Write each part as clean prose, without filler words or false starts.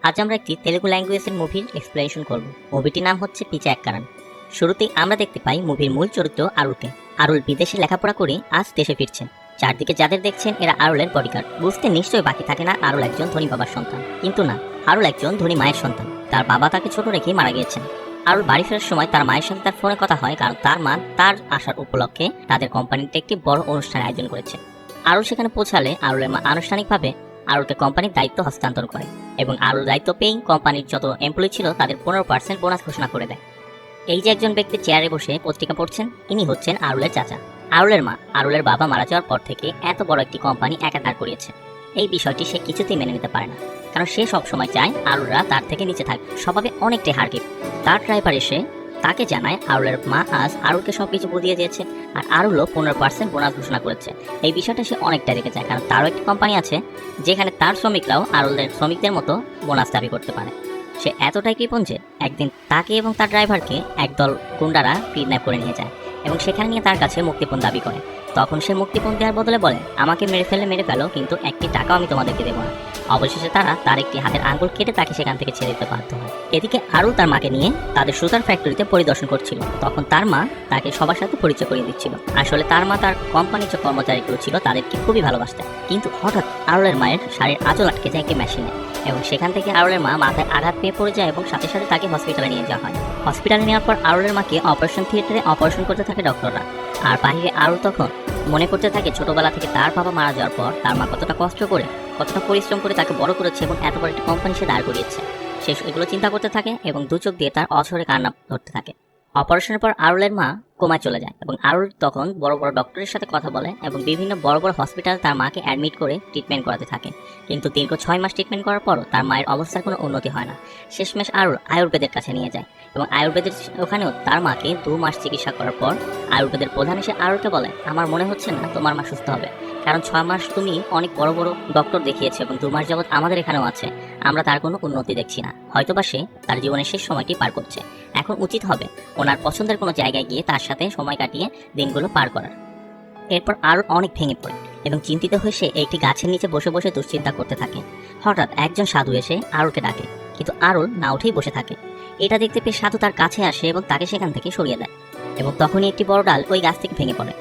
আজ আমরা একটি তেলুগু ল্যাঙ্গুয়েজের মুভির এক্সপ্লেনেশন করব। মুভিটির নাম হচ্ছে পিচা এককারান। শুরুতেই আমরা দেখতে পাই মুভির মূল চরিত্র আরুলকে। আরুল বিদেশে লেখাপড়া করে আজ দেশে ফিরছেন। চারদিকে যাদের দেখছেন এরা আরুলের বডিগার্ড। বুঝতে নিশ্চয়ই বাকি থাকে না আরুল একজন ধনী বাবার সন্তান, কিন্তু না, আরুল একজন ধনী মায়ের সন্তান। তার বাবা তাকে ছোট রেখেই মারা গিয়েছেন। আরুল বাড়ি ফেরার সময় তার মায়ের সাথে তার ফোনে কথা হয়, কারণ তার মা তার আসার উপলক্ষে তাদের কোম্পানিতে একটি বড় অনুষ্ঠান আয়োজন করেছে। আরুল সেখানে পৌঁছালে আরুলের মা আনুষ্ঠানিকভাবে আরুলকে কোম্পানির দায়িত্ব হস্তান্তর করে এবং আরুল দায়িত্ব পেয়েই কোম্পানির যত এমপ্লয়ি ছিল তাদের 15% বোনাস ঘোষণা করে দেয়। এই যে একজন ব্যক্তি চেয়ারে বসে পত্রিকা পড়ছেন, ইনি হচ্ছেন আরুলের চাচা। আরুলের মা আরুলের বাবা মারা যাওয়ার পর থেকে এত বড় একটি কোম্পানি একা দাঁড় করিয়েছে। এই বিষয়টি সে কিছুতেই মেনে নিতে পারে না, কারণ সে সবসময় চায় আরুলরা তার থেকে নিচে থাকবে। স্বভাবে অনেকটাই হারকিপ। তার ড্রাইভার এসে তাকে জানায় আরুলের মা আজ আরুলকে সবকিছু বুঝিয়ে দিয়েছে আর আরুলও 15% বোনাস ঘোষণা করেছে। এই বিষয়টা সে অনেকটা রেখে যায়, কারণ তারও একটি কোম্পানি আছে যেখানে তার শ্রমিকরাও আরুলের শ্রমিকদের মতো বোনাস দাবি করতে পারে। সে এতটাই কৃপণ যে একদিন তাকে এবং তার ড্রাইভারকে একদল গুন্ডারা কিডন্যাপ করে নিয়ে যায় এবং সেখানে নিয়ে তার কাছে মুক্তিপণ দাবি করে। তখন সে মুক্তিপণ দেওয়ার বদলে বলে, আমাকে মেরে ফেলো, কিন্তু একটি টাকাও আমি তোমাদেরকে দেবো না। অবশেষে তারা তার একটি হাতের আঙ্গুল কেটে তাকে সেখান থেকে ছেড়ে দিতে বাধ্য হয়। এদিকে আরুল তার মাকে নিয়ে তাদের সুতার ফ্যাক্টরিতে পরিদর্শন করছিল। তখন তার মা তাকে সবার সাথে পরিচয় করিয়ে দিচ্ছিল। আসলে তার মা তার কোম্পানির যে কর্মচারীগুলো ছিল তাদেরকে খুবই ভালোবাসতেন, কিন্তু হঠাৎ আরুলের মায়ের শাড়ির আঁচল আটকে যায় একটি মেশিনে এবং সেখান থেকে আরুলের মা মাথায় আঘাত পেয়ে পড়ে যায় এবং সাথে সাথে তাকে হসপিটালে নিয়ে যাওয়া হয়। হসপিটালে নেওয়ার পর আরুলের মাকে অপারেশন থিয়েটারে অপারেশন করতে থাকে ডক্টররা। আর বাহিরে আরুল তখন মনে করতে থাকে ছোটবেলা থেকে তার বাবা মারা যাওয়ার পর তার মা কতটা কষ্ট করে, কতটা পরিশ্রম করে তাকে বড় করেছে এবং এত বড় একটা কোম্পানি সে দাঁড় করিয়েছে। সে এগুলো চিন্তা করতে থাকে এবং দু চোখ দিয়ে তার অঝরে কান্না ধরতে থাকে। অপারেশনের পর আরুলের মা কোমায় চলে যায় এবং আরুল তখন বড় বড় ডক্টরের সাথে কথা বলে এবং বিভিন্ন বড় বড় হসপিটাল তার মাকে অ্যাডমিট করে ট্রিটমেন্ট করাতে থাকে। কিন্তু দীর্ঘ 6 মাস ট্রিটমেন্ট করার পরও তার মায়ের অবস্থার কোনো উন্নতি হয় না। শেষমেশ আরুল আয়ুর্বেদের কাছে নিয়ে যায় এবং আয়ুর্বেদের ওখানেও তার মাকে 2 মাস চিকিৎসা করার পর আয়ুর্বেদের প্রধান এসে আরুলকে বলে, আমার মনে হচ্ছে না তোমার মা সুস্থ হবে, কারণ 6 মাস তুমি অনেক বড় বড় ডক্টর দেখিয়েছে এবং 2 মাস যাবৎ আমাদের এখানেও আছে, আমরা তার কোনো উন্নতি দেখছি না। হয়তোবা সে তার জীবনের শেষ সময়টি পার করছে। এখন উচিত হবে ওনার পছন্দের কোনো জায়গায় গিয়ে তার সাথে সময় কাটিয়ে দিনগুলো পার করার। এরপর আরুল অনেক ভেঙে পড়ে এবং চিন্তিত হয়ে সে একটি গাছের নিচে বসে বসে দুশ্চিন্তা করতে থাকে। হঠাৎ একজন সাধু এসে আরুলকে ডাকে, কিন্তু আরুল না উঠেই বসে থাকে। এটা দেখতে পেয়ে সাধু তার কাছে আসে এবং তাকে সেখান থেকে সরিয়ে দেয় এবং তখনই একটি বড় ডাল ওই গাছ থেকে ভেঙে পড়ে।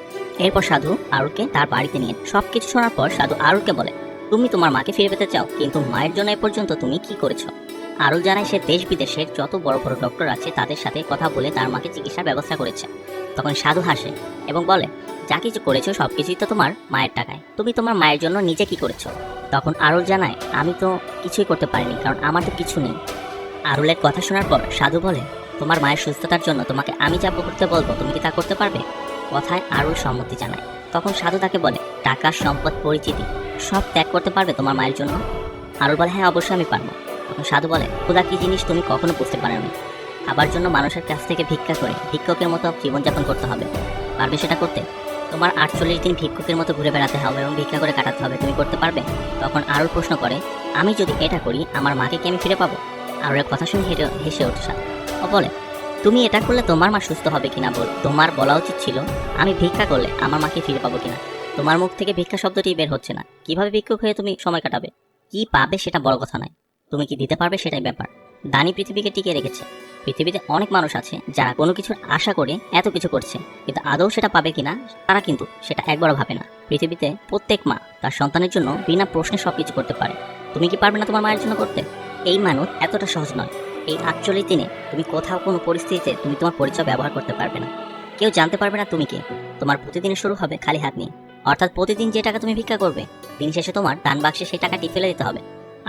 এরপর সাধু আরুলকে তার বাড়িতে নিয়ে সবকিছু শোনার পর সাধু আরুলকে বলে, তুমি তোমার মাকে ফিরে পেতে চাও, কিন্তু মায়ের জন্য এ পর্যন্ত তুমি কি করেছো? আরুল জানায় সে দেশ বিদেশের যত বড় বড় ডক্টর আছে তাদের সাথে কথা বলে তার মাকে চিকিৎসার ব্যবস্থা করেছে। তখন সাধু হাসে এবং বলে, যা কিছু করেছো সবকিছুই তো তোমার মায়ের টাকায়, তুমি তোমার মায়ের জন্য নিজে কি করেছো? তখন আরুল জানায়, আমি তো কিছুই করতে পারিনি, কারণ আমার তো কিছু নেই। আরুলের কথা শোনার পর সাধু বলে, তোমার মায়ের সুস্থতার জন্য তোমাকে আমি যা করতে বলবো তুমি কি তা করতে পারবে? কথায় আরুল সম্মতি জানায়। তখন সাধু তাকে বলে, টাকা, সম্পদ, পরিচিতি সব ত্যাগ করতে পারবে তোমার মায়ের জন্য? আরুল বলে, হ্যাঁ অবশ্যই আমি পারবো। তখন সাধু বলে, খোদা কি জিনিস তুমি কখনো বুঝতে পারোনি। খাবার জন্য মানুষের কাছ থেকে ভিক্ষা করে ভিক্ষুকের মতো জীবনযাপন করতে হবে, পারবে সেটা করতে? তোমার 48 দিন ভিক্ষুকের মতো ঘুরে বেড়াতে হবে এবং ভিক্ষা করে কাটাতে হবে, তুমি করতে পারবে? তখন আরুল প্রশ্ন করে, আমি যদি এটা করি আমার মাকে কি আমি ফিরে পাবো? আরুলের কথা শুনে হেসে ওঠে সাধু ও বলে, তুমি এটা করলে তোমার মা সুস্থ হবে কিনা বল, তোমার বলা উচিত ছিল আমি ভিক্ষা করলে আমার মাকে ফিরে পাবো কিনা। তোমার মুখ থেকে ভিক্ষা শব্দটি বের হচ্ছে না, কিভাবে ভিক্ষুক হয়ে তুমি সময় কাটাবে? কি পাবে সেটা বড় কথা নয়, তুমি কি দিতে পারবে সেটাই ব্যাপার। দানি পৃথিবীকে টিকিয়ে রেখেছে। পৃথিবীতে অনেক মানুষ আছে যারা কোনো কিছুর আশা করে এত কিছু করছে, কিন্তু আদৌ সেটা পাবে কিনা তারা কিন্তু সেটা একবারও ভাবে না। পৃথিবীতে প্রত্যেক মা তার সন্তানের জন্য বিনা প্রশ্নে সবকিছু করতে পারে, তুমি কি পারবে না তোমার মায়ের জন্য করতে? এই মানুষ এতটা সহজ নয়। এই 48 দিনে তুমি কোথাও কোনো পরিস্থিতিতে তুমি তোমার পরিচয় ব্যবহার করতে পারবে না, কেউ জানতে পারবে না তুমি কে। তোমার প্রতিদিনের শুরু হবে খালি হাত নিয়ে, অর্থাৎ প্রতিদিন যে টাকা তুমি ভিক্ষা করবে দিন শেষে তোমার ডান বাক্সে সেই টাকাটি ফেলে দিতে হবে।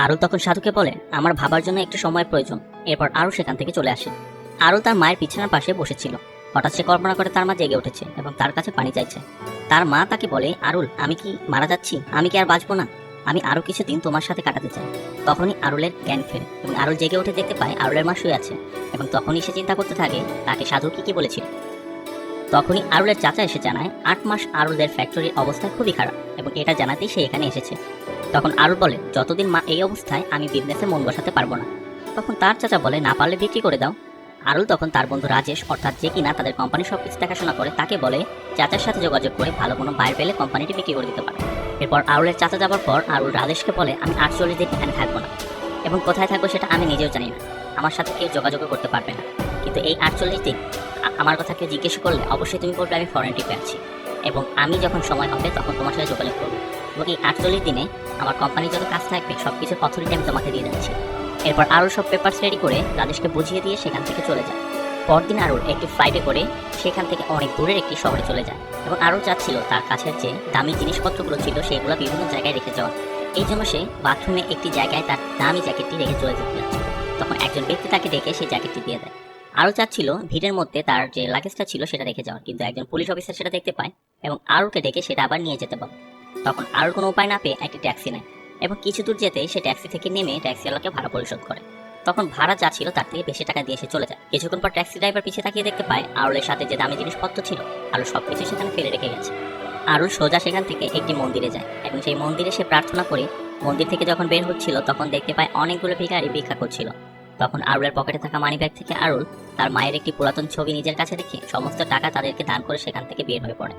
আরুল তখন সাধুকে বলে, আমার ভাবার জন্য একটু সময়ের প্রয়োজন। এরপর আরুল সেখান থেকে চলে আসে। আরুল তার মায়ের বিছানার পাশে বসেছিল। হঠাৎ সে কল্পনা করে তার মা জেগে উঠেছে এবং তার কাছে পানি চাইছে। তার মা তাকে বলে, আরুল আমি কি মারা যাচ্ছি? আমি কি আর বাঁচবো না? আমি আরো কিছুদিন তোমার সাথে কাটাতে চাই। তখনই আরুলের জ্ঞান ফেরে এবং আরুল জেগে উঠে দেখতে পায় আরুলের মা শুয়ে আছে এবং তখনই সে চিন্তা করতে থাকে তাকে সাধু কি বলেছিল। তখনই আরুলের চাচা এসে জানায় 8 মাস আরুলের ফ্যাক্টরির অবস্থা খুবই খারাপ এবং এটা জানাতেই সে এখানে এসেছে। তখন আরুল বলে, যতদিন মা এই অবস্থায় আমি বিজনেসে মন বসাতে পারবো না। তখন তার চাচা বলে, না পারলে বিক্রি করে দাও। আরুল তখন তার বন্ধু রাজেশ, অর্থাৎ যে কিনা তাদের কোম্পানির সবকিছু দেখাশোনা করে, তাকে বলে চাচার সাথে যোগাযোগ করে ভালো কোনো বাইর পেলে কোম্পানিটি বিক্রি করে দিতে পারে। এরপর আরুলের চাচা যাবার পর আরুল রাজেশকে বলে, আমি 48 দিন এখানে থাকবো না এবং কোথায় থাকবো সেটা আমি নিজেও জানি না। আমার সাথে কেউ যোগাযোগও করতে পারবে না। কিন্তু এই 48 দিন আমার কথা কেউ জিজ্ঞেস করলে অবশ্যই তুমি বলবে আমি ফরেন ট্রিপে আছি, এবং আমি যখন সময় হবে তখন তোমার সাথে যোগাযোগ করবো। এবং এই 48 দিনে আমার কোম্পানির যত কাজ থাকবে সবকিছুর অথরিটি আমি তোমাকে দিয়ে যাচ্ছি। এরপর আরও সব পেপারস রেডি করে রাজেশকে বুঝিয়ে দিয়ে সেখান থেকে চলে যায়। পরদিন আরও একটি ফ্লাইটে করে সেখান থেকে অনেক দূরের একটি শহরে চলে যায়, এবং আরও চাচ্ছিল তার কাছের যে দামি জিনিসপত্রগুলো ছিল সেগুলো বিভিন্ন জায়গায় রেখে যাওয়া। এই জন্য সে বাথরুমে একটি জায়গায় তার দামি জ্যাকেটটি রেখে চলে যেতে যাচ্ছিল। তখন একজন ব্যক্তি তাকে ডেকে সেই জ্যাকেটটি দিয়ে দেয়। আরও চাচ্ছিল ভিড়ের মধ্যে তার যে লাগেজটা ছিল সেটা রেখে যাওয়ার, কিন্তু একজন পুলিশ অফিসার সেটা দেখতে পায় এবং আরুকে ডেকে সেটা আবার নিয়ে যেতে বলে। তখন আরুর কোনো উপায় না পেয়ে একটি ট্যাক্সি নেয় এবং কিছু দূর যেতে সে ট্যাক্সি থেকে নেমে ট্যাক্সিওয়ালাকে ভাড়া পরিশোধ করে। তখন ভাড়া যা ছিল তার থেকে বেশি টাকা দিয়ে সে চলে যায়। কিছুক্ষণ পর ট্যাক্সি ড্রাইভার পিছিয়ে তাকিয়ে দেখতে পায় আরুলের সাথে যে দামি জিনিসপত্র ছিল আরু সবকিছু সেখানে ফেলে রেখে গেছে। আরুল সোজা সেখান থেকে একটি মন্দিরে যায় এবং সেই মন্দিরে সে প্রার্থনা করে মন্দির থেকে যখন বের হচ্ছিল তখন দেখতে পায় অনেকগুলো ভিখারি ভিক্ষা করছিল। তখন আরুলের পকেটে থাকা মানিব্যাগ থেকে আরুল তার মায়ের একটি পুরাতন ছবি নিজের কাছে রেখে সমস্ত টাকা তাদেরকে দান করে সেখান থেকে বের হয়ে পড়ে।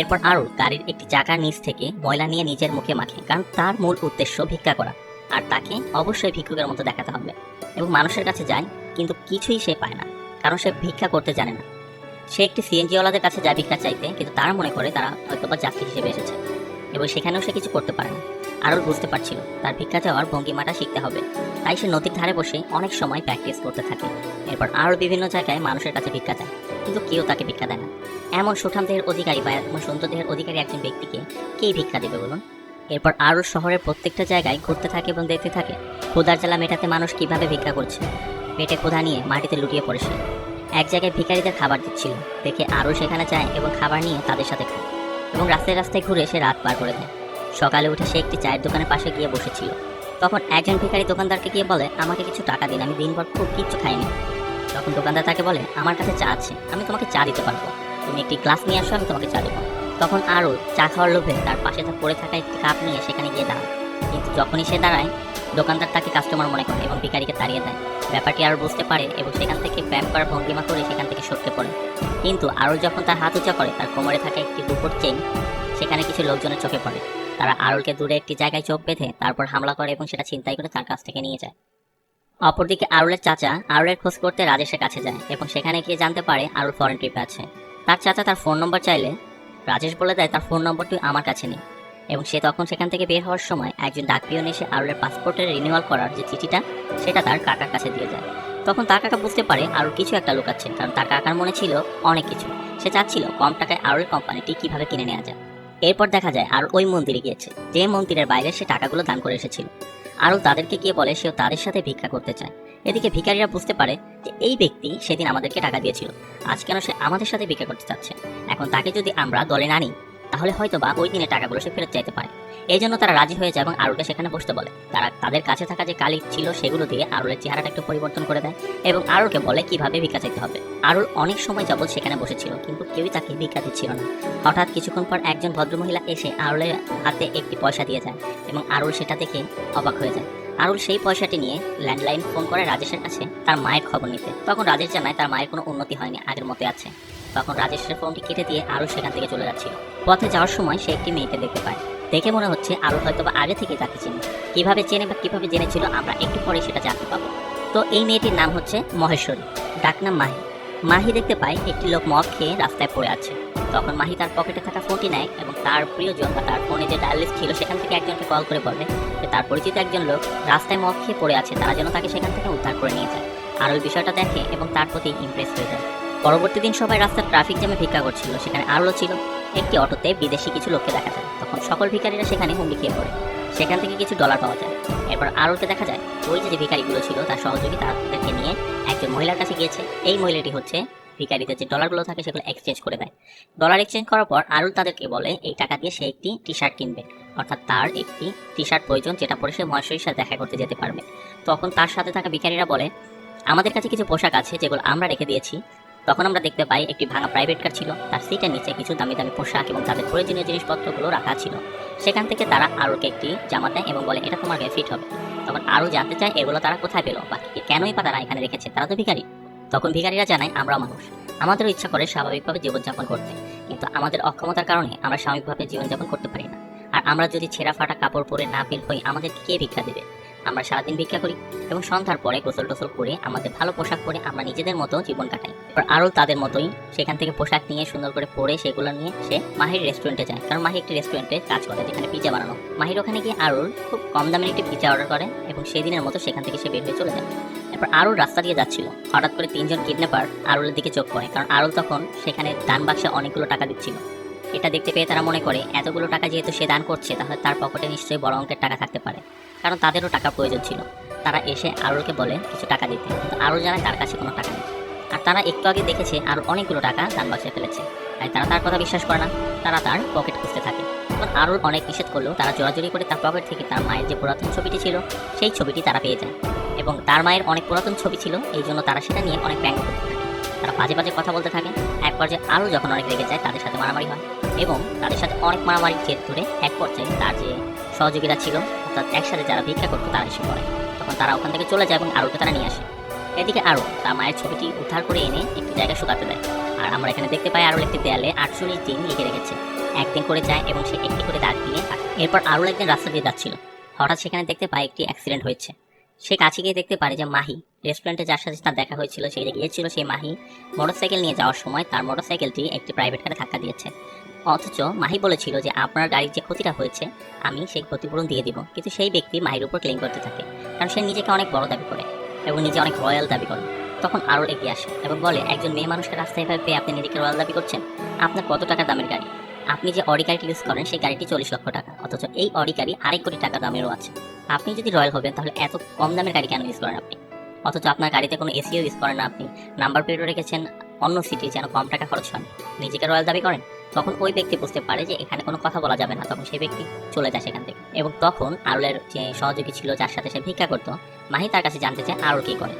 এরপর আরুল গাড়ির একটি চাকার নিচ থেকে ময়লা নিয়ে নিজের মুখে মাখে, কারণ তার মূল উদ্দেশ্য ভিক্ষা করা, আর তাকে অবশ্যই ভিক্ষুকের মতো দেখাতে হবে। এবং মানুষের কাছে যায় কিন্তু কিছুই সে পায় না, কারণ সে ভিক্ষা করতে জানে না। সে একটি সিএনজিওয়ালাদের কাছে যায় ভিক্ষা চাইতে, কিন্তু তারা মনে করে তারা হয়তোবা যাত্রী হিসেবে এসেছে এবং সেখানেও সে কিছু করতে পারে না। আরুল বুঝতে পারছিল তার ভিক্ষা যাওয়ার ভঙ্গিমাটা শিখতে হবে, তাই সে নদীর ধারে বসে অনেক সময় প্র্যাকটিস করতে থাকে। এরপর আরও বিভিন্ন জায়গায় মানুষের কাছে ভিক্ষা চায়, কিন্তু কেউ তাকে ভিক্ষা দেয় না। এমন সুঠাম দেহের অধিকারী বা এমন সুন্দর দেহের অধিকারী একজন ব্যক্তিকে কেই ভিক্ষা দেবে বলুন? এরপর আরুল শহরের প্রত্যেকটা জায়গায় ঘুরতে থাকে এবং দেখতে থাকে ক্ষুধার জ্বালা মেটাতে মানুষ কিভাবে ভিক্ষা করছে। পেটে ক্ষুধা নিয়ে মাটিতে লুটিয়ে পড়ে সে। এক জায়গায় ভিখারিদের খাবার দিচ্ছিল দেখে আরুল সেখানে যায় এবং খাবার নিয়ে তাদের সাথে খায় এবং রাস্তায় রাস্তায় ঘুরে সে রাত পার করে দেয়। সকালে উঠে সে একটি চায়ের দোকানের পাশে গিয়ে বসেছিল। তখন একজন ভিখারি দোকানদারকে গিয়ে বলে, আমাকে কিছু টাকা দিন, আমি দিনভর খুব কিচ্ছু খাইনি। তখন দোকানদার তাকে বলে, আমার কাছে চা আছে, আমি তোমাকে চা দিতে পারবো, তুমি একটি গ্লাস নিয়ে আসো, আমি তোমাকে চা দেবো। তখন আরুল চা খাওয়ার লোভে তার পাশে পড়ে থাকা একটি কাপ নিয়ে সেখানে গিয়ে দাঁড়ায়, কিন্তু যখনই সে দাঁড়ায় দোকানদার তাকে কাস্টমার মনে করে এবং ভিখারিকে তাড়িয়ে দেয়। ব্যাপারটি আরুল বুঝতে পারে এবং সেখান থেকে ব্যায়াম করার ভঙ্গিমা করে সেখান থেকে সরতে পড়ে। কিন্তু আরুল যখন তার হাত উঁচা করে তার কোমরে থাকা একটি রূপোর চেইন সেখানে কিছু লোকজনের চোখে পড়ে। তারা আরুলকে দূরে একটি জায়গায় চোখ বেঁধে তারপর হামলা করে এবং সেটা ছিনতাই করে তার কাছ থেকে নিয়ে যায়। অপরদিকে আরুলের চাচা আরুলের খোঁজ করতে রাজেশের কাছে যায় এবং সেখানে গিয়ে জানতে পারে আরুল ফরেন ট্রিপে আছে। তার চাচা তার ফোন নম্বর চাইলে রাজেশ বলে দেয় তার ফোন নম্বরটি আমার কাছে নেই, এবং সে তখন সেখান থেকে বের হওয়ার সময় একজন ডাকপিয়ন এসে আরুলের পাসপোর্টের রিনিউয়াল করার যে চিঠিটা সেটা তার কাকার কাছে দিয়ে যায়। তখন তার কাকা বুঝতে পারে আরুল কিছু একটা লুকাচ্ছে, কারণ তার কাকার মনে ছিল অনেক কিছু। সে চাচ্ছিল কম টাকায় আরুল কোম্পানিটি কিভাবে কিনে নেওয়া যায়। এরপর দেখা যায় আর ওই মন্দিরে গিয়েছে যে মন্দিরের বাইরে সে টাকাগুলো দান করে এসেছিল। আরুল তাদেরকে গিয়ে বলে সেও তাদের সাথে ভিক্ষা করতে চায়। এদিকে ভিখারিরা বুঝতে পারে যে এই ব্যক্তি সেদিন আমাদেরকে টাকা দিয়েছিল, আজ কেন সে আমাদের সাথে ভিক্ষা করতে চাচ্ছে। এখন তাকে যদি আমরা দলে না নিই তাহলে হয়তো বা ওই দিনের টাকাগুলো সে ফেরত চাইতে পারে। এই জন্য তারা রাজি হয়ে যায় এবং আরুলকে সেখানে বসতে বলে। তারা তাদের কাছে থাকা যে কালি ছিল সেগুলো দিয়ে আরুলের চেহারাটা একটু পরিবর্তন করে দেয় এবং আরুলকে বলে কিভাবে ভিক্ষা চাইতে হবে। আরুল অনেক সময় যাবত সেখানে বসেছিল কিন্তু কেউই তাকে ভিক্ষা দিচ্ছিল না। হঠাৎ কিছুক্ষণ পর একজন ভদ্রমহিলা এসে আরুলের হাতে একটি পয়সা দিয়ে যায় এবং আরুল সেটা দেখে অবাক হয়ে যায়। আরুল সেই পয়সাটি নিয়ে ল্যান্ডলাইন ফোন করে রাজেশের কাছে তার মায়ের খবর নিতে। তখন রাজেশ জানায় তার মায়ের কোনো উন্নতি হয়নি, আগের মতো আছে। তখন রাজেশের ফোনটি কেটে দিয়ে আরুল সেখান থেকে চলে যাচ্ছিল। পথে যাওয়ার সময় সে একটি মেয়েকে দেখতে পায়। দেখে মনে হচ্ছে আরুল হয়তো বা আগে থেকে তাকে চেনে। কিভাবে চেনে বা কিভাবে জেনেছিল আমরা একটু পরে সেটা জানতে পাবো। তো এই মেয়েটির নাম হচ্ছে মহেশ্বরী, ডাকনাম মাহি। মাহি দেখতে পায় একটি লোক মদ খেয়ে রাস্তায় পড়ে আছে। তখন মাহি তার পকেটে থাকা ফোনটি নেয় এবং তার প্রিয়জন বা তার ফোনে যে ডায়াল লিস্ট ছিল সেখান থেকে একজনকে কল করে বলে যে তার পরিচিত একজন লোক রাস্তায় মদ খেয়ে পড়ে আছে, তারা যেন তাকে সেখান থেকে উদ্ধার করে নিয়ে যায়। আর ওই বিষয়টা দেখে এবং তার প্রতি ইমপ্রেস হয়ে যায়। পরবর্তী দিন সবাই রাস্তার ট্রাফিক জ্যামে ভিক্ষা করছিল, সেখানে আরুলও ছিল। একটি অটোতে বিদেশি কিছু লোককে দেখা যায়। তখন সকল ভিখারিরা সেখানে হুমড়ি খেয়ে পড়ে। সেখান থেকে কিছু ডলার পাওয়া যায়। এরপর আরুলকে দেখা যায় ওই যে ভিখারিগুলো ছিল তার সহযোগী তাদেরকে নিয়ে একজন মহিলার কাছে গিয়েছে। এই মহিলাটি হচ্ছে ভিখারিদের যে ডলারগুলো থাকে সেগুলো এক্সচেঞ্জ করে দেয়। ডলার এক্সচেঞ্জ করার পর আরুল তাদেরকে বলে এই টাকা দিয়ে সে একটি টি শার্ট কিনবে, অর্থাৎ তার একটি টি শার্ট প্রয়োজন যেটা পরে সে মহেশ্বরীর সাথে দেখা করতে যেতে পারবে। তখন তার সাথে থাকা ভিখারিরা বলে আমাদের কাছে কিছু পোশাক আছে যেগুলো আমরা রেখে দিয়েছি। তখন আমরা দেখতে পাই একটি ভাঙা প্রাইভেট কার ছিল, তার সিটের নিচে কিছু দামি দামি পোশাক এবং তাদের প্রয়োজনীয় জিনিসপত্রগুলো রাখা ছিল। সেখান থেকে তারা আরুলকে একটি জামা দেয় এবং বলে এটা তোমার গায়ে ফিট হবে। তখন আরুল জানতে চায় এগুলো তারা কোথায় পেলো বা কেনই বা তারা এখানে রেখেছে, তারা তো ভিখারি। তখন ভিখারিরা জানায় আমরা মানুষ, আমাদেরও ইচ্ছা করে স্বাভাবিকভাবে জীবনযাপন করতে, কিন্তু আমাদের অক্ষমতার কারণে আমরা স্বাভাবিকভাবে জীবনযাপন করতে পারি না। আর আমরা যদি ছেঁড়া ফাটা কাপড় পরে না বের হই আমাদেরকে কে ভিক্ষা দেবে? আমরা সারাদিন ভিক্ষা করি এবং সন্ধ্যার পরে গোসল টোসল করে আমাদের ভালো পোশাক পরে আমরা নিজেদের মতো জীবন কাটাই। এবার আরুল তাদের মতোই সেখান থেকে পোশাক নিয়ে সুন্দর করে পরে সেগুলো নিয়ে সে মাহির রেস্টুরেন্টে যায়, কারণ মাহি একটি রেস্টুরেন্টে কাজ করে যেখানে পিজা বানানো। মাহির ওখানে গিয়ে আরুল খুব কম দামের একটি পিজা অর্ডার করে এবং সেই দিনের মতো সেখান থেকে সে বের হয়ে চলে যায়। এরপর আরুল রাস্তা দিয়ে যাচ্ছিল, হঠাৎ করে 3 জন কিডন্যাপার আরুলের দিকে চোখ পড়ে, কারণ আরুল তখন সেখানে দান বাক্সে অনেকগুলো টাকা দিচ্ছিল। এটা দেখতে পেয়ে তারা মনে করে এতগুলো টাকা যেহেতু সে দান করছে তাহলে তার পকেটে নিশ্চয়ই বড় অঙ্কের টাকা থাকতে পারে, কারণ তাদেরও টাকা প্রয়োজন ছিল। তারা এসে আরুলকে বলে কিছু টাকা দিতে, কিন্তু আরুল জানায় তার কাছে কোনো টাকা নেই। আর তারা একটু আগে দেখেছে আরুল অনেকগুলো টাকা দান বাক্সে ফেলেছে, তাই তারা তার কথা বিশ্বাস করে না। তারা তার পকেট খুঁজতে থাকে। তখন আরুল অনেক নিষেধ করলেও তারা জোরাজুরি করে তার পকেট থেকে তার মায়ের যে পুরাতন ছবিটি ছিল সেই ছবিটি তারা পেয়ে যায়। এবং তার মায়ের অনেক পুরাতন ছবি ছিল, এই জন্য তারা সেটা নিয়ে অনেক ব্যঙ্গ করতে থাকে। তারা বাজে বাজে কথা বলতে থাকে। এক পর্যায়ে আরুল যখন অনেক রেগে যায় তাদের সাথে মারামারি হয় এবং তাদের সাথে অনেক মারামারি জেদ ধরে এক পর্যায়ে তার যে সহযোগীরা ছিল অর্থাৎ একসাথে যারা ভিক্ষা করতো তারা এসে পড়ে। তখন তারা ওখান থেকে চলে যায় এবং আরুলকে তারা নিয়ে আসে। এদিকে আরুল তার মায়ের ছবিটি উদ্ধার করে এনে একটি জায়গায় শুকাতে দেয়। আর আমরা এখানে দেখতে পাই আরুল একটি দেয়ালে 48 দিন লিখে রেখেছে, একদিন করে যায় এবং সে একটি করে দাগ দিয়ে থাকে। এরপর আরুল একদিন রাস্তা দিয়ে যাচ্ছিল, হঠাৎ সেখানে দেখতে পায় একটি অ্যাক্সিডেন্ট হয়েছে। সে কাছে গিয়ে দেখতে পারে যে মাহি রেস্টুরেন্টে যার সাথে তার দেখা হয়েছিল সে গিয়েছিল, সেই মাহি মোটরসাইকেল নিয়ে যাওয়ার সময় তার মোটরসাইকেলটি একটি প্রাইভেট কারে ধাক্কা দিয়েছে। অথচ মাহি বলেছিল যে আপনার গাড়ির যে ক্ষতিটা হয়েছে আমি সেই ক্ষতিপূরণ দিয়ে দিব, কিন্তু সেই ব্যক্তি মাহির উপর ক্লেম করতে থাকে, কারণ সে নিজেকে অনেক বড় দাবি করে এবং নিজে অনেক রয়্যাল দাবি করে। তখন আরও এগিয়ে আসে এবং বলে একজন মেয়ে মানুষকে রাস্তায় এভাবে পেয়ে আপনি নিজেকে রয়্যাল দাবি করছেন? আপনার কত টাকা দামের গাড়ি? আপনি যে অডি গাড়িটি ইউজ করেন সেই গাড়িটি 40 লক্ষ টাকা, অথচ এই অডি গাড়ি 2.5 কোটি টাকা দামেরও আছে। আপনি যদি রয়্যাল হবেন তাহলে এত কম দামের গাড়ি কেন ইউজ করেন আপনি? অথচ আপনার গাড়িতে কোনো এসিও ইউজ করেন না, আপনি নাম্বার প্লেটও রেখেছেন অন্য সিটি যেন কম টাকা খরচ হয়, নিজেকে রয়্যাল দাবি করেন। তখন ওই ব্যক্তি বুঝতে পারে যে এখানে কোনো কথা বলা যাবে না, তখন সেই ব্যক্তি চলে যায় সেখান থেকে। এবং তখন আরুলের যে সহযোগী ছিল যার সাথে সে ভিক্ষা করতো মাহি তার কাছে জানতে চায় আরুল কি করে।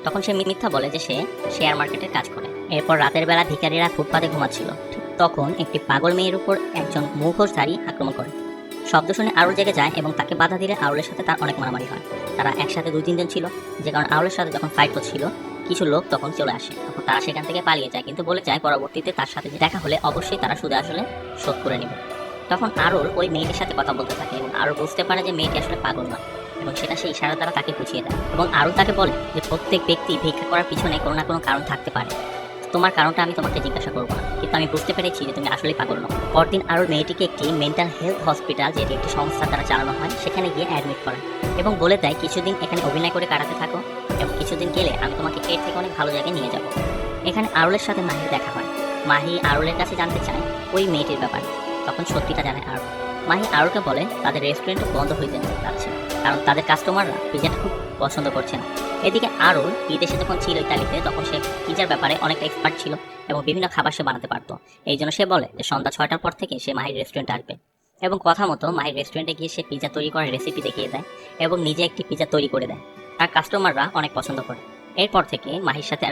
তখন সে মিথ্যা বলে যে সে শেয়ার মার্কেটের কাজ করে। এরপর রাতের বেলা ভিখারিরা ফুটপাতে ঘুমাচ্ছিল, ঠিক তখন একটি পাগল মেয়ের উপর একজন মুখোশধারী আক্রমণ করে। শব্দ শুনে আরুল জেগে যায় এবং তাকে বাধা দিলে আরুলের সাথে তার অনেক মারামারি হয়। তারা একসাথে 2-3 জন ছিল, যে কারণে আরুলের সাথে যখন ফাইট করছিল কিছু লোক তখন চলে আসে। তখন তারা সেখান থেকে পালিয়ে যায়, কিন্তু বলে যায় পরবর্তীতে তার সাথে দেখা হলে অবশ্যই তারা সুদে আসলে শোধ করে নেবে। তখন আরুল ওই মেয়েটির সাথে কথা বলতে থাকে এবং আরুল বুঝতে পারে যে মেয়েটি আসলে পাগল নয় এবং সেটা সেই ইশারা দ্বারা তাকে বুঝিয়ে দেয়। এবং আরুল তাকে বলে যে প্রত্যেক ব্যক্তি ভিক্ষা করার পিছনে কোনো না কোনো কারণ থাকতে পারে, তোমার কারণটা আমি তোমাকে জিজ্ঞাসা করবো না, কিন্তু আমি বুঝতে পেরেছি যে তুমি আসলেই পাগল নও। পরদিন আরুল মেয়েটিকে একটি মেন্টাল হেলথ হসপিটাল, যেটি একটি সংস্থা দ্বারা চালানো হয়, সেখানে গিয়ে অ্যাডমিট করে এবং বলে দেয় কিছুদিন এখানে অভিনয় করে কাটাতে থাকো এবং কিছুদিন গেলে আমি তোমাকে এর থেকে অনেক ভালো জায়গায় নিয়ে যাব। এখানে আরুলের সাথে মাহির দেখা হয়। মাহি আরুলের কাছে জানতে চায় ওই মেয়েটির ব্যাপারে। তখন সত্যিটা জানে আরুল। মাহি আরুলকে বলে তাদের রেস্টুরেন্ট বন্ধ হয়ে যাচ্ছে, কারণ তাদের কাস্টমাররা পিজাটা খুব পছন্দ করছে না। এদিকে আরুল বিদেশে যখন ছিল ইতালিতে, তখন সে পিজার ব্যাপারে অনেকটা এক্সপার্ট ছিল এবং বিভিন্ন খাবার সে বানাতে পারতো। এই জন্য সে বলে যে সন্ধ্যা 6টার পর থেকে সে মাহির রেস্টুরেন্টে আসবে এবং কথা মতো মাহির রেস্টুরেন্টে গিয়ে সে পিজা তৈরি করার রেসিপি দেখিয়ে দেয় এবং নিজে একটি পিজা তৈরি করে দেয়। তার কাস্টমাররা অনেক পছন্দ করে। এরপর থেকে মাহির সাথে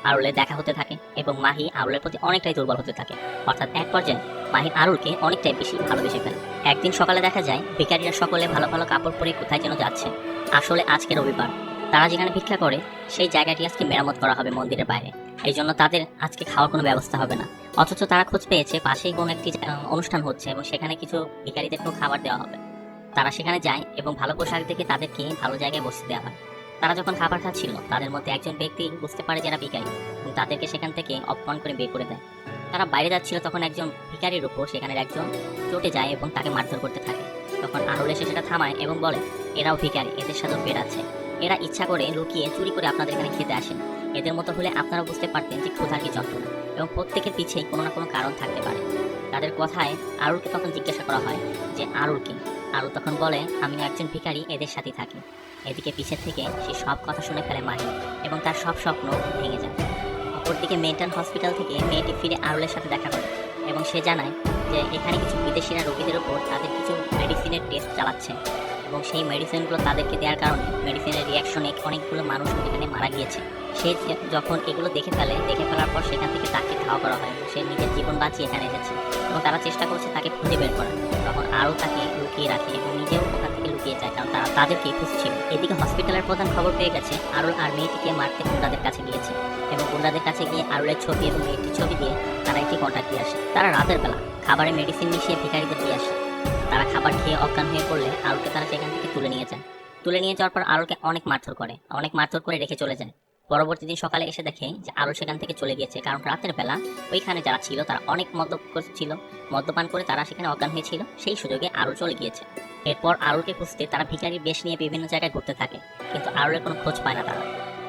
আরুলের দেখা হতে থাকে এবং মাহি আরুলের প্রতি অনেকটাই দুর্বল হতে থাকে, অর্থাৎ এক পর্যায়ে মাহি আরুলকে অনেকটাই বেশি ভালোবেসে ফেলে। একদিন সকালে দেখা যায় ভিখারিরা সকলে ভালো ভালো কাপড় পরে কোথায় যেন যাচ্ছে। আসলে আজকে রবিবার, তারা যেখানে ভিক্ষা করে সেই জায়গাটি আজকে মেরামত করা হবে মন্দিরের বাইরে, এই জন্য তাদের আজকে খাওয়ার কোনো ব্যবস্থা হবে না। অথচ তারা খোঁজ পেয়েছে পাশেই কোনো একটি অনুষ্ঠান হচ্ছে এবং সেখানে কিছু ভিখারিদের কোনো খাবার দেওয়া হবে। তারা সেখানে যায় এবং ভালো পোশাক দেখে তাদেরকে ভালো জায়গায় বসতে দেওয়া হয়। তারা যখন খাবার খাচ্ছিল তাদের মধ্যে একজন ব্যক্তি বুঝতে পারে যারা ভিখারি এবং তাদেরকে সেখান থেকে অপমান করে বের করে দেয়। তারা বাইরে যাচ্ছিল, তখন একজন ভিখারির উপর সেখানের একজন চটে যায় এবং তাকে মারধর করতে থাকে। তখন আরুল এসে সেটা থামায় এবং বলে এরাও ভিখারি, এদের সাথেও পেট আছে, এরা ইচ্ছা করে লুকিয়ে চুরি করে আপনাদের এখানে খেতে আসেন। এদের মতো হলে আপনারা বুঝতে পারতেন যে ক্ষুধার কি যন্ত্রণা, এবং প্রত্যেকের পিছেই কোনো না কোনো কারণ থাকতে পারে। তাদের কথায় আরুলকে তখন জিজ্ঞাসা করা হয় যে আরুল কি? আরুল তখন বলে আমি একজন ভিখারি, এদের সাথে থাকি। এদিকে পিছের থেকে সে সব কথা শুনে ফেলে মাহি এবং তার সব স্বপ্ন ভেঙে যায়। অপরদিকে মেন্টাল হসপিটাল থেকে মেয়েটি ফিরে আরুলের সাথে দেখা করে এবং সে জানায় যে এখানে কিছু বিদেশিরা রোগীদের উপর তাদের কিছু মেডিসিনের টেস্ট চালাচ্ছে এবং সেই মেডিসিনগুলো তাদেরকে দেওয়ার কারণে মেডিসিনের রিয়াকশনে অনেকগুলো মানুষ এখানে মারা গিয়েছে। সে যখন এগুলো দেখে ফেলার পর সেখান থেকে তাকে ধাওয়া করা হয়, সে নিজের জীবন বাঁচিয়ে এখানে এসেছে এবং তারা চেষ্টা করছে তাকে খুঁজে বের করার। তখন আরও তাকে লুকিয়ে রাখে এবং নিজেও ওখান থেকে লুকিয়ে যায়, কারণ তারা তাদেরকে খুঁজছিল। এদিকে হসপিটালের প্রধান খবর পেয়ে গেছে আরুল আর মেয়েটিকে মারতে গুন্ডাদের কাছে গিয়েছে এবং গুন্ডাদের কাছে গিয়ে আরুলের ছবি এবং মেয়েটির ছবি দিয়ে তারা একটি কন্ট্যাক্ট দিয়ে আসে। তারা রাতের বেলা খাবারে মেডিসিন মিশিয়ে ভিখারিদের দিয়ে আসে। তারা খাবার খেয়ে অজ্ঞান হয়ে পড়লে আরুলকে তারা সেখান থেকে তুলে নিয়ে যায় তুলে নিয়ে যাওয়ার পর আরুলকে অনেক মারধর করে রেখে চলে যায়। পরবর্তী দিন সকালে এসে দেখে যে আরুল সেখান থেকে চলে গিয়েছে, কারণ রাতের বেলা ওইখানে যারা ছিল তারা অনেক মদ্যপান করে তারা সেখানে অজ্ঞান হয়েছিল, সেই সুযোগে আরুল চলে গিয়েছে। এরপর আরুলকে খুঁজতে তারা ভিখারির বেশ নিয়ে বিভিন্ন জায়গায় ঘুরতে থাকে, কিন্তু আরুলের কোনো খোঁজ পায় না তারা।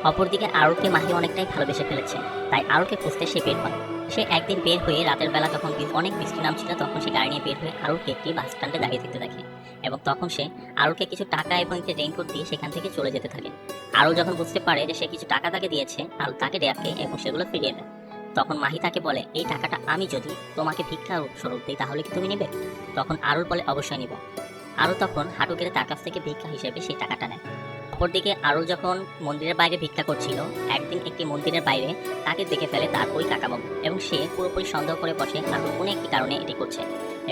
অপরদিকে আরুলকে মাহি অনেকটাই ভালোবেসে ফেলেছে, তাই আরুলকে খুঁজতে সে বের হয়। সে একদিন বের হয়ে রাতের বেলা যখন অনেক বৃষ্টি নামছিল তখন সে গাড়ি নিয়ে বের হয়ে আরুলকে একটি বাস স্ট্যান্ডে দাঁড়িয়ে থাকতে দেখে, এবং তখন সে আরুলকে কিছু টাকা এবং একটি রেইনকোট দিয়ে সেখান থেকে চলে যেতে থাকে। আরুল যখন বুঝতে পারে যে সে কিছু টাকা তাকে দিয়েছে, আরুল তাকে ডাকে এবং সেগুলো ফিরিয়ে দেয়। তখন মাহি তাকে বলে, এই টাকাটা আমি যদি তোমাকে ভিক্ষা স্বরূপ দিই তাহলে কি তুমি নেবে? তখন আরুল বলে, অবশ্যই নিব। আরুল তখন হাঁটু কেটে তার কাছ থেকে ভিক্ষা হিসেবে সেই টাকাটা নেয়। অপরদিকে আরুল যখন মন্দিরের বাইরে ভিক্ষা করছিল, একদিন একটি মন্দিরের বাইরে তাকে দেখে ফেলে তার ওই কাকাবাবু, এবং সে পুরোপুরি সন্দেহ করে বসে আরুল কোনো একটি কারণে এটি করছে,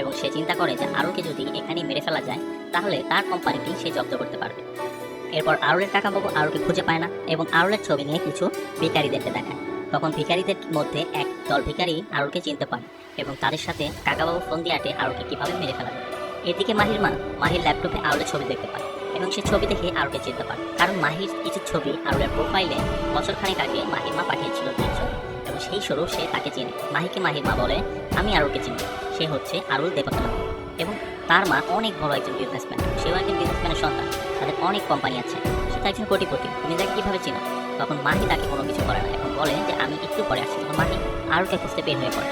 এবং সে চিন্তা করে যে আরুলকে যদি এখানেই মেরে ফেলা যায় তাহলে তার কোম্পানিটি সে জব্দ করতে পারবে। এরপর আরুলের কাকাবাবু আরুলকে খুঁজে পায় না এবং আরুলের ছবি নিয়ে কিছু ভিখারিদেরকে দেখায়। তখন ভিখারিদের মধ্যে এক দল ভিখারি আরুলকে চিনতে পারে এবং তাদের সাথে কাকাবাবু ফোন দিয়ে আটে আরুলকে কিভাবে মেরে ফেলা যায়। এদিকে মাহির ল্যাপটপে আরুলের ছবি দেখতে পায় এবং সে ছবি দেখে আরুলকে চিনতে পারে, কারণ মাহির কিছু ছবি আরুলের প্রোফাইলে বছরখানেক আগে মাহির মা পাঠিয়েছিল এবং সেই স্বরূপ সে তাকে চিনে। মাহিকে মাহির মা বলে, আমি আরুলকে চিনি, সে হচ্ছে আরুল দেবতলা, এবং তার মা অনেক বড় একজন বিজনেসম্যান, সেও একজন বিজনেসম্যানের সন্তান, তাদের অনেক কোম্পানি আছে, সে একজন কোটিপতি, তুমি তাকে কিভাবে চিনো? তখন মাহি তাকে কোনো কিছু করে না এবং বলে যে আমি একটু পরে আসছি। তখন মাহি আরুলকে খুঁজতে বের হয়ে পড়ে।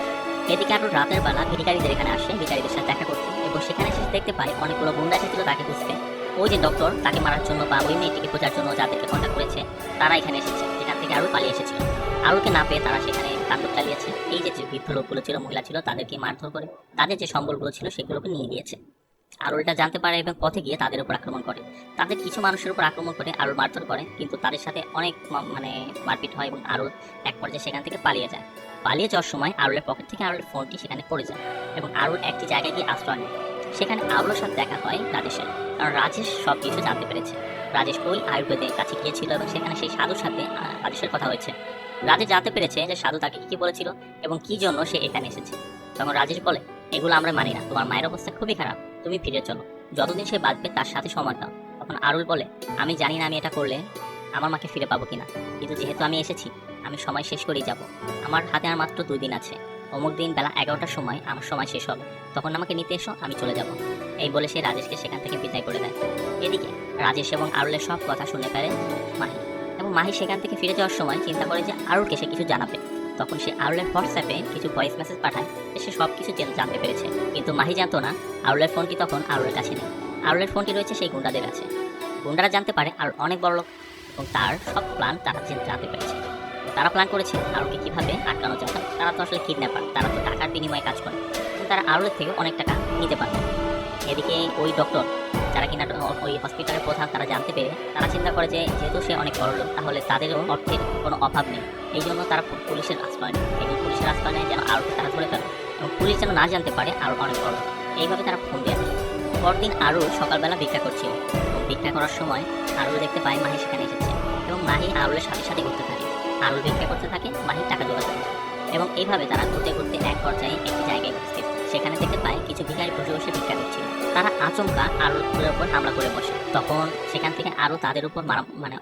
এদিকে আরুল রাতের বেলা ভিখারিদের এখানে আসে ভিখারিদের সাথে দেখা করতে, এবং সেখানে সে দেখতে পায় অনেকগুলো গুন্ডা এসেছিল তাকে খুঁজতে। ওই যে ডক্টর তাকে মারার জন্য বা ওই মেয়েটিকে খোঁজার জন্য যাদেরকে কন্ট্যাক্ট করেছে তারা এখানে এসেছে, যেখান থেকে আরুল পালিয়ে এসেছিল। আরুলকে না পেয়ে তারা সেখানে তাণ্ডব চালিয়েছে। এই যে বৃদ্ধ লোকগুলো ছিল, মহিলা ছিল, তাদেরকে মারধর করে তাদের যে সম্বলগুলো ছিল সেগুলোকে নিয়ে গিয়েছে। আরুল এটা জানতে পারে এবং পথে গিয়ে তাদের উপর আক্রমণ করে। তাদের কিছু মানুষের উপর আক্রমণ করে আরুল মারধর করে, কিন্তু তাদের সাথে অনেক মারপিট হয় এবং আরুল এক পর্যায়ে সেখান থেকে পালিয়ে যায়। পালিয়ে যাওয়ার সময় আরুলের পকেট থেকে আরুলের ফোনটি সেখানে পড়ে যায় এবং আরুল একটি জায়গায় গিয়ে আশ্রয় নেয়। সেখানে আরুলের সাথে দেখা হয় রাজেশের, কারণ রাজেশ সব কিছু জানতে পেরেছে। রাজেশ ওই আয়ুর্বেদের কাছে গিয়েছিল এবং সেখানে সেই সাধুর সাথে রাজেশের কথা হয়েছে। রাজেশ জানতে পেরেছে যে সাধু তাকে কি বলেছিল এবং কি জন্য সে এখানে এসেছে। তখন রাজেশ বলে, এগুলো আমরা মানি না, তোমার মায়ের অবস্থা খুবই খারাপ, তুমি ফিরে চলো, যতদিন সে বাঁচবে তার সাথে সময় দাও। তখন আরুল বলে, আমি জানি না আমি এটা করলে আমার মাকে ফিরে পাবো কিনা, কিন্তু যেহেতু আমি এসেছি আমি সময় শেষ করেই যাব। আমার হাতে আর মাত্র 2 দিন আছে, অমুক দিন বেলা 11টার সময় আমার সময় শেষ হবে, তখন আমাকে নিতে এসো, আমি চলে যাব। এই বলে সে রাজেশকে সেখান থেকে বিদায় করে দেয়। এদিকে রাজেশ এবং আরুলের সব কথা শুনে ফেলে মাহি, এবং মাহি সেখান থেকে ফিরে যাওয়ার সময় চিন্তা করে যে আরুলকে সে কিছু জানাবে। তখন সে আরুলের হোয়াটসঅ্যাপে কিছু ভয়েস মেসেজ পাঠায় যে সে সব কিছু জানতে পেরেছে, কিন্তু মাহি জানতো না আরুলের ফোনটি তখন আরুলের কাছে নেই। আরুলের ফোনটি রয়েছে সেই গুন্ডাদের কাছে। গুন্ডারা জানতে পারে আর অনেক বড় লোক এবং তার সব প্ল্যান তারা জানতে পেরেছে। তারা প্ল্যান করেছে আরুলকে কিভাবে আটকানো যায়। তারা তো আসলে কিডন্যাপার, তারা তো টাকার বিনিময়ে কাজ করে, কিন্তু তারা আরুলের থেকে অনেক টাকা নিতে পারে। এদিকে ওই ডক্টর যারা কিনা ওই হসপিটালের প্রধান, তারা জানতে পেরে তারা চিন্তা করে যে যেহেতু সে অনেক বড় লোক তাহলে তাদেরও অর্থের কোনো অভাব নেই, এই জন্য তারা পুলিশের আশ্রয় নেয় এবং পুলিশের আশ্রয় নেয় যেন আরুলকে তারা ধরে ফেলে এবং পুলিশ যেন না জানতে পারে আরুল অনেক বড়। এইভাবে তারা ফোন দিয়ে দেয়। পরদিন আরুল সকালবেলা ভিক্ষা করছিল এবং ভিক্ষা করার সময় আরুল দেখতে পায় মাহি সেখানে এসেছে এবং মাহি আরুলের সাথে সাথে ঘুরতে থাকে। আরুল ভিক্ষা করতে থাকে, মাহি টাকা জোগাড় করে, এবং এইভাবে তারা ঘুরতে ঘুরতে এক পর্যায়ে একটি জায়গায় উপস্থিত। সেখানে দেখতে পায় কিছু ভিখারি বসে বসে ভিক্ষা করছিল। তারা আচমকা আরুলের উপর হামলা করে বসে। তখন সেখান থেকে আরও তাদের উপর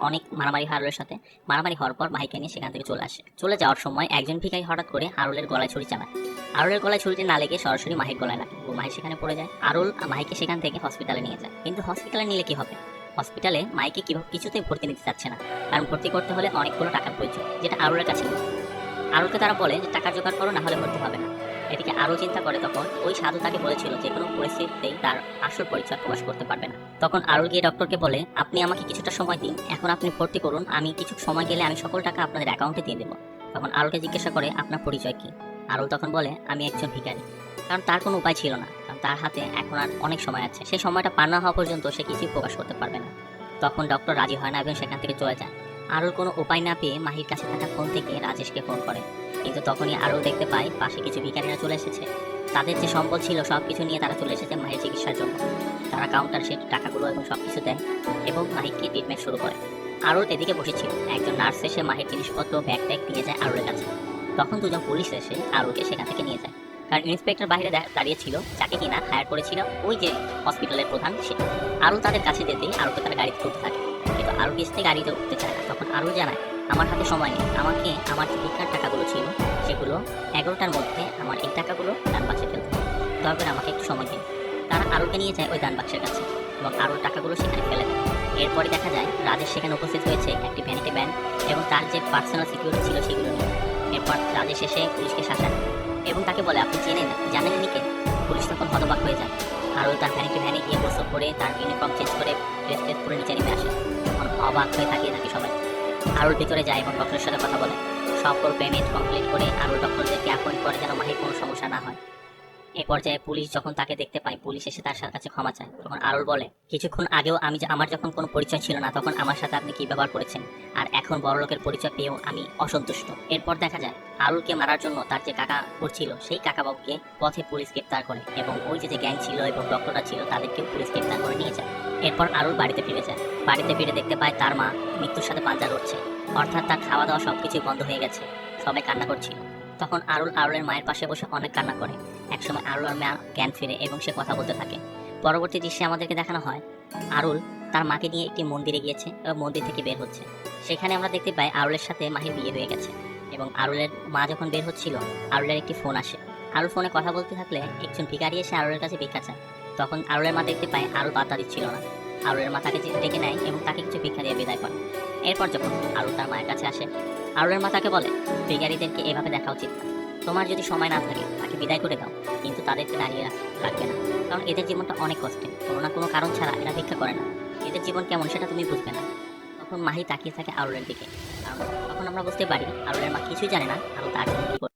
অনেক মারামারি হয় আরুলের সাথে। মারামারি হওয়ার পর মাহিকে নিয়ে সেখান থেকে চলে আসে। চলে যাওয়ার সময় একজন ভিখারি হঠাৎ করে আরুলের গলায় ছুরি চালায়। আরুলের গলায় ছুরিটি না লেগে সরাসরি মাহির গলায় লাগে ও মাহি সেখানে পড়ে যায়। আরুল মাহিকে সেখান থেকে হসপিটালে নিয়ে যায়, কিন্তু হসপিটালে নিলে কি হবে? হসপিটালে মাইকে কিছুতেই ভর্তি নিতে চাচ্ছে না, কারণ ভর্তি করতে হলে অনেকগুলো টাকার প্রয়োজন, যেটা আরুলের কাছে নেই। আরুলকে তারা বলে যে টাকা জোগাড় করো, না হলে ভর্তি হবে না। এদিকে আরও চিন্তা করে, তখন ওই সাধু তাকে বলেছিল যে কোনো পরিস্থিতিতেই তার আসল পরিচয় প্রকাশ করতে পারবে না। তখন আরুল গিয়ে ডক্টরকে বলে, আপনি আমাকে কিছুটা সময় দিন, এখন আপনি ভর্তি করুন, আমি কিছু সময় গেলে আমি সকল টাকা আপনাদের অ্যাকাউন্টে দিয়ে দেবো। তখন আরুলকে জিজ্ঞাসা করে, আপনার পরিচয় কি? আরুল তখন বলে, আমি একজন ভিখারি, কারণ তার কোনো উপায় ছিল না, কারণ তার হাতে এখন আর অনেক সময় আছে, সেই সময়টা পার না হওয়া পর্যন্ত সে কিছুই প্রকাশ করতে পারবে না। তখন ডক্টর রাজি হয় না এবং সেখান থেকে চলে যায়। আরুল কোনো উপায় না পেয়ে মাহির কাছে থাকা ফোন থেকে রাজেশকে ফোন করে, কিন্তু তখনই আরুল দেখতে পায় পাশে কিছু ভিখারিরা চলে এসেছে। তাদের যে সম্পদ ছিল সবকিছু নিয়ে তারা চলে এসেছে মাহির চিকিৎসার জন্য। তারা কাউন্টার সে টাকাগুলো এবং সবকিছু দেয় এবং মাহিরকে ট্রিটমেন্ট শুরু করে। আরুল এদিকে বসেছিল, একজন নার্স এসে মাহির জিনিসপত্র ব্যাগ দিয়ে যায় আরুলের কাছে। তখন দুজন পুলিশ এসে আরুলকে সেখান থেকে নিয়ে যায়। কারণ ইন্সপেক্টর বাইরে দাঁড়িয়ে ছিল, যাকে কিনা হায়ার করেছিল ওই যে হসপিটালের প্রধান সে। আরুল তাদের কাছে যেতেই আরুলকে তারা গাড়িতে তুলতে থাকে, কিন্তু আরুল পিছতে গাড়িতে উঠতে চায় না। তখন আরুল জানায়, আমার হাতে সময় নেই, আমাকে আমার যে ভিক্ষার টাকাগুলো ছিল সেগুলো 11টার মধ্যে আমার এই টাকাগুলো ডান বাক্সে ফেলতে হবে, দয়া করে আমাকে একটু সময় দিন। তারা আরুলকে নিয়ে যায় ওই ডান বাক্সের কাছে এবং আরুল টাকাগুলো সেখানে ফেলে দেয়। এরপরে দেখা যায় রাজেশ সেখানে উপস্থিত হয়েছে একটি ভ্যানিটি ব্যান এবং তার যে পার্সোনাল সিকিউরিটি ছিল সেগুলো নিয়ে। এরপর রাজেশ এসে পুলিশকে শাসায় এবং তাকে বলে, আপনি জানেন নিকে? পুলিশ তখন হতবাক হয়ে যায়। আরুল তার ভ্যানে গিয়ে গোসল করে তার ইউনিফর্ম চেঞ্জ করে ড্রেস পরে নিচে নেমে আসে। তখন অবাক হয়ে তাকিয়ে থাকে সবাই। আরুল ভিতরে যায় এবং ডক্টরের সাথে কথা বলে। সব পেমেন্ট কমপ্লিট করে আরুল ডক্টরদেরকে অ্যাপয়েন্ট করে যেন মাহির কোনো সমস্যা না হয়। এ পর্যায়ে পুলিশ যখন তাকে দেখতে পায়, পুলিশ এসে তার কাছে ক্ষমা চায়। তখন আরুল বলে, কিছুক্ষণ আগেও আমার যখন কোনো পরিচয় ছিল না তখন আমার সাথে আপনি কি ব্যবহার করেছেন, আর এখন বড়লোকের পরিচয় পেয়েও আমি অসন্তুষ্ট। এরপর দেখা যায় আরুলকে মারার জন্য তার যে কাকা করছিল সেই কাকাবাবুকে পথে পুলিশ গ্রেপ্তার করে এবং ওই যে গ্যাং ছিল এবং ডক্টররা ছিল তাদেরকেও পুলিশ গ্রেপ্তার করে নিয়ে যায়। এরপর আরুল বাড়িতে ফিরে যায়। বাড়িতে ফিরে দেখতে পায় তার মা মৃত্যুর সাথে পাঞ্জা লড়ছে, অর্থাৎ তার খাওয়া দাওয়া সবকিছুই বন্ধ হয়ে গেছে। সবাই কান্না করছিল। তখন আরুলের মায়ের পাশে বসে অনেক কান্না করে। একসময় আরুলের মা জ্ঞান ফিরে এবং সে কথা বলতে থাকে। পরবর্তী দৃশ্যে আমাদেরকে দেখানো হয় আরুল তার মাকে নিয়ে একটি মন্দিরে গিয়েছে এবং মন্দির থেকে বের হচ্ছে। সেখানে আমরা দেখতে পাই আরুলের সাথে মাহির বিয়ে হয়ে গেছে এবং আরুলের মা যখন বের হচ্ছিল আরুলের একটি ফোন আসে। আরুল ফোনে কথা বলতে থাকলে একজন ভিখারি এসে আরুলের কাছে ভিক্ষা চায়। তখন আরুলের মা দেখতে পায় আরুল বার্তা দিচ্ছিল না। আরুলের মা তাকে ডেকে নেয় এবং তাকে কিছু ভিক্ষা দিয়ে বিদায় করে। এরপর যখন আরুল তার মায়ের কাছে আসে, আরুলের মা তাকে বলে, ভিখারিদেরকে এভাবে দেখা উচিত না, তোমার যদি সময় না থাকে তাকে বিদায় করে দাও, কিন্তু তাদেরকে দাঁড়িয়ে রাখবে না, কারণ এদের জীবনটা অনেক কষ্টের, কোনো না কোনো কারণ ছাড়া এরা ভিক্ষা করে না, এদের জীবন কেমন সেটা তুমি বুঝবে না। তখন মাহি তাকিয়ে থাকে আরুলের দিকে, কারণ তখন আমরা বুঝতে পারি আরুলের মা কিছুই জানে না আরুল তার জন্য কি করে।